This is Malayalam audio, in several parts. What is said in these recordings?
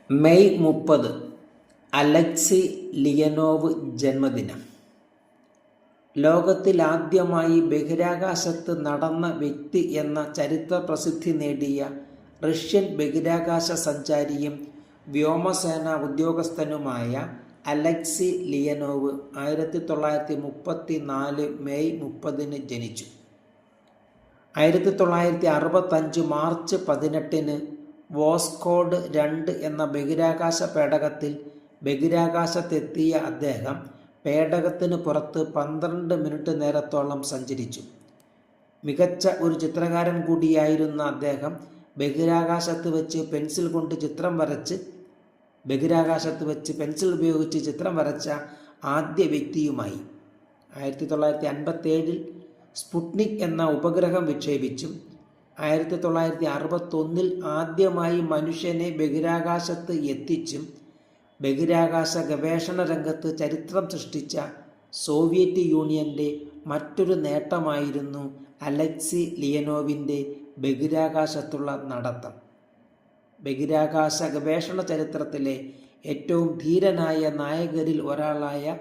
മെയ് 30 അലക്സി ലിയനോവ് ജന്മദിനം. ലോകത്തിലാദ്യമായി ബഹിരാകാശത്ത് നടന്ന വ്യക്തി എന്ന ചരിത്രപ്രസിദ്ധി നേടിയ റഷ്യൻ ബഹിരാകാശ സഞ്ചാരിയും വ്യോമസേനാ ഉദ്യോഗസ്ഥനുമായ അലക്സി ലിയനോവ് 1934 മെയ് 30 ജനിച്ചു. 1965 മാർച്ച് 18 വോസ്കോഡ് 2 എന്ന ബഹിരാകാശ പേടകത്തിൽ ബഹിരാകാശത്തെത്തിയ അദ്ദേഹം പേടകത്തിന് പുറത്ത് 12 മിനിറ്റ് നേരത്തോളം സഞ്ചരിച്ചു. മികച്ച ഒരു ചിത്രകാരൻ കൂടിയായിരുന്ന അദ്ദേഹം ബഹിരാകാശത്ത് വെച്ച് പെൻസിൽ ഉപയോഗിച്ച് ചിത്രം വരച്ച ആദ്യ വ്യക്തിയുമായി. 1957 സ്പുട്നിക് എന്ന ഉപഗ്രഹം വിക്ഷേപിച്ചും 1961 ആദ്യമായി മനുഷ്യനെ ബഹിരാകാശത്ത് എത്തിച്ചും ബഹിരാകാശ ഗവേഷണ രംഗത്ത് ചരിത്രം സൃഷ്ടിച്ച സോവിയറ്റ് യൂണിയൻ്റെ മറ്റൊരു നേട്ടമായിരുന്നു അലക്സി ലിയനോവിൻ്റെ ബഹിരാകാശത്തുള്ള നടത്തം. ബഹിരാകാശ ഗവേഷണ ചരിത്രത്തിലെ ഏറ്റവും ധീരനായ നായകരിൽ ഒരാളായ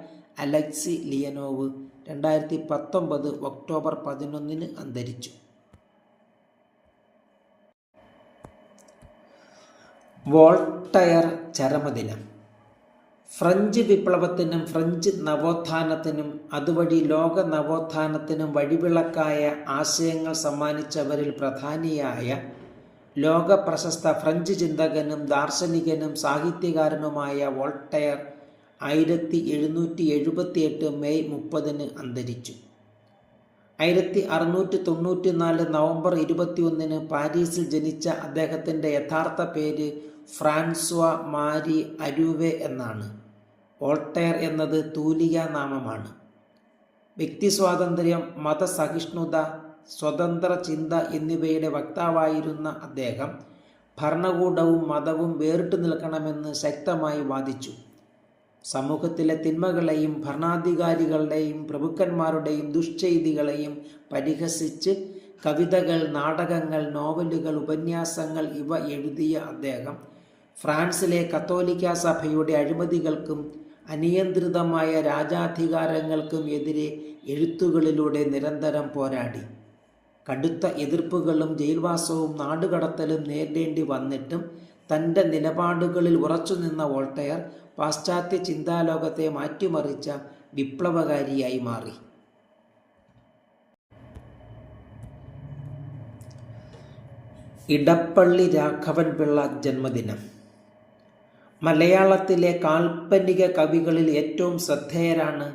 അലക്സി ലിയനോവ് 2019 ഒക്ടോബർ 11 അന്തരിച്ചു. വോൾട്ടയർ ചരമദിനം. ഫ്രഞ്ച് വിപ്ലവത്തിനും ഫ്രഞ്ച് നവോത്ഥാനത്തിനും അതുവഴി ലോക നവോത്ഥാനത്തിനും വഴിവിളക്കായ ആശയങ്ങൾ സമ്മാനിച്ചവരിൽ പ്രധാനിയായ ലോക പ്രശസ്ത ഫ്രഞ്ച് ചിന്തകനും ദാർശനികനും സാഹിത്യകാരനുമായ വോൾട്ടയർ 1778 മെയ് 30 അന്തരിച്ചു. 1694 നവംബർ 21 പാരീസിൽ ജനിച്ച അദ്ദേഹത്തിൻ്റെ യഥാർത്ഥ പേര് ഫ്രാൻസ്വാ മാരി അരൂവെ എന്നാണ്. വോൾട്ടയർ എന്നത് തൂലിക നാമമാണ്. വ്യക്തിസ്വാതന്ത്ര്യം, മതസഹിഷ്ണുത, സ്വതന്ത്ര ചിന്ത എന്നിവയുടെ വക്താവായിരുന്ന അദ്ദേഹം ഭരണകൂടവും മതവും വേറിട്ടു നിൽക്കണമെന്ന് ശക്തമായി വാദിച്ചു. സമൂഹത്തിലെ തിന്മകളെയും ഭരണാധികാരികളുടെയും പ്രഭുക്കന്മാരുടെയും ദുഷ്ചെയ്തികളെയും പരിഹസിച്ച് കവിതകൾ, നാടകങ്ങൾ, നോവലുകൾ, ഉപന്യാസങ്ങൾ ഇവ എഴുതിയ അദ്ദേഹം ഫ്രാൻസിലെ കത്തോലിക്ക സഭയുടെ അഴിമതികൾക്കും അനിയന്ത്രിതമായ രാജാധികാരങ്ങൾക്കും എതിരെ എഴുത്തുകളിലൂടെ നിരന്തരം പോരാടി. കടുത്ത എതിർപ്പുകളും ജയിൽവാസവും നാടുകടത്തലും നേരിടേണ്ടി വന്നിട്ടും തൻ്റെ നിലപാടുകളിൽ ഉറച്ചുനിന്ന വോൾട്ടയർ പാശ്ചാത്യ ചിന്താലോകത്തെ മാറ്റിമറിച്ച വിപ്ലവകാരിയായി മാറി. ഇടപ്പള്ളി രാഘവൻപിള്ള ജന്മദിനം. മലയാളത്തിലെ കാൽപ്പനിക കവികളിൽ ഏറ്റവും ശ്രദ്ധേയരാണ്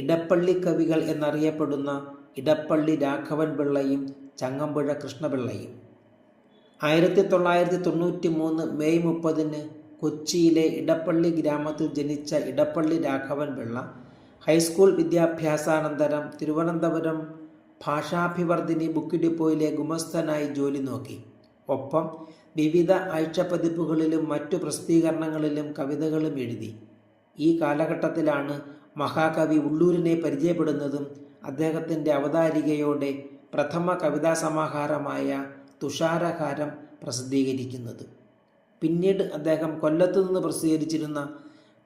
ഇടപ്പള്ളി കവികൾ എന്നറിയപ്പെടുന്ന ഇടപ്പള്ളി രാഘവൻപിള്ളയും ചങ്ങമ്പുഴ കൃഷ്ണപിള്ളയും. 1993 മെയ് 30 കൊച്ചിയിലെ ഇടപ്പള്ളി ഗ്രാമത്തിൽ ജനിച്ച ഇടപ്പള്ളി രാഘവൻപിള്ള ഹൈസ്കൂൾ വിദ്യാഭ്യാസാനന്തരം തിരുവനന്തപുരം ഭാഷാഭിവർദ്ധിനി ബുക്ക് ഡിപ്പോയിലെ ഗുമസ്തനായി ജോലി നോക്കി. ഒപ്പം വിവിധ ആഴ്ചപ്പതിപ്പുകളിലും മറ്റു പ്രസിദ്ധീകരണങ്ങളിലും കവിതകളും എഴുതി. ഈ കാലഘട്ടത്തിലാണ് മഹാകവി ഉള്ളൂരിനെ പരിചയപ്പെടുന്നതും അദ്ദേഹത്തിൻ്റെ അവതാരികയോടെ പ്രഥമ കവിതാ സമാഹാരമായ തുഷാരഹാരം പ്രസിദ്ധീകരിക്കുന്നത്. പിന്നീട് അദ്ദേഹം കൊല്ലത്തു നിന്ന് പ്രസിദ്ധീകരിച്ചിരുന്ന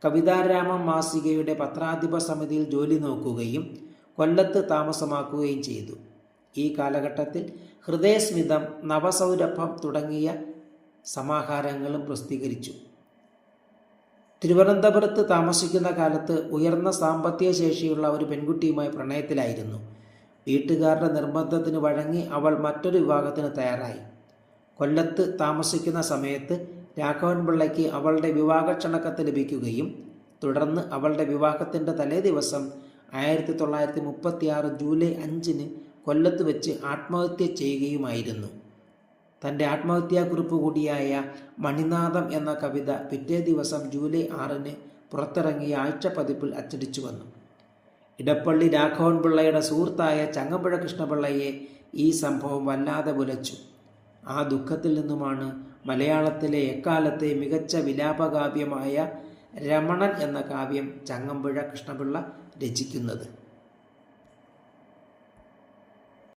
കവിതാരാമം മാസികയുടെ പത്രാധിപ സമിതിയിൽ ജോലി നോക്കുകയും കൊല്ലത്ത് താമസമാക്കുകയും ചെയ്തു. ഈ കാലഘട്ടത്തിൽ ഹൃദയസ്മിതം, നവസൗരഭം തുടങ്ങിയ സമാഹാരങ്ങളും പ്രസിദ്ധീകരിച്ചു. തിരുവനന്തപുരത്ത് താമസിക്കുന്ന കാലത്ത് ഉയർന്ന സാമ്പത്തിക ശേഷിയുള്ള ഒരു പെൺകുട്ടിയുമായി പ്രണയത്തിലായിരുന്നു. വീട്ടുകാരുടെ നിർബന്ധത്തിന് വഴങ്ങി അവൾ മറ്റൊരു വിവാഹത്തിന് തയ്യാറായി. കൊല്ലത്ത് താമസിക്കുന്ന സമയത്ത് രാഘവൻപിള്ളയ്ക്ക് അവളുടെ വിവാഹക്ഷണക്കത്ത് ലഭിക്കുകയും തുടർന്ന് അവളുടെ വിവാഹത്തിൻ്റെ തലേ ദിവസം 1936 ജൂലൈ 5 കൊല്ലത്ത് വെച്ച് ആത്മഹത്യ ചെയ്യുകയുമായിരുന്നു. തൻ്റെ ആത്മഹത്യാക്കുറിപ്പ് കൂടിയായ മണിനാഥം എന്ന കവിത പിറ്റേ ദിവസം ജൂലൈ 6 പുറത്തിറങ്ങിയ ആഴ്ചപ്പതിപ്പിൽ അച്ചടിച്ചു വന്നു. ഇടപ്പള്ളി രാഘവൻപിള്ളയുടെ സുഹൃത്തായ ചങ്ങമ്പുഴ കൃഷ്ണപിള്ളയെ ഈ സംഭവം വല്ലാതെ ഉലച്ചു. ആ ദുഃഖത്തിൽ നിന്നുമാണ് മലയാളത്തിലെ എക്കാലത്തെ മികച്ച വിലാപകാവ്യമായ രമണൻ എന്ന കാവ്യം ചങ്ങമ്പുഴ കൃഷ്ണപിള്ള രചിക്കുന്നത്.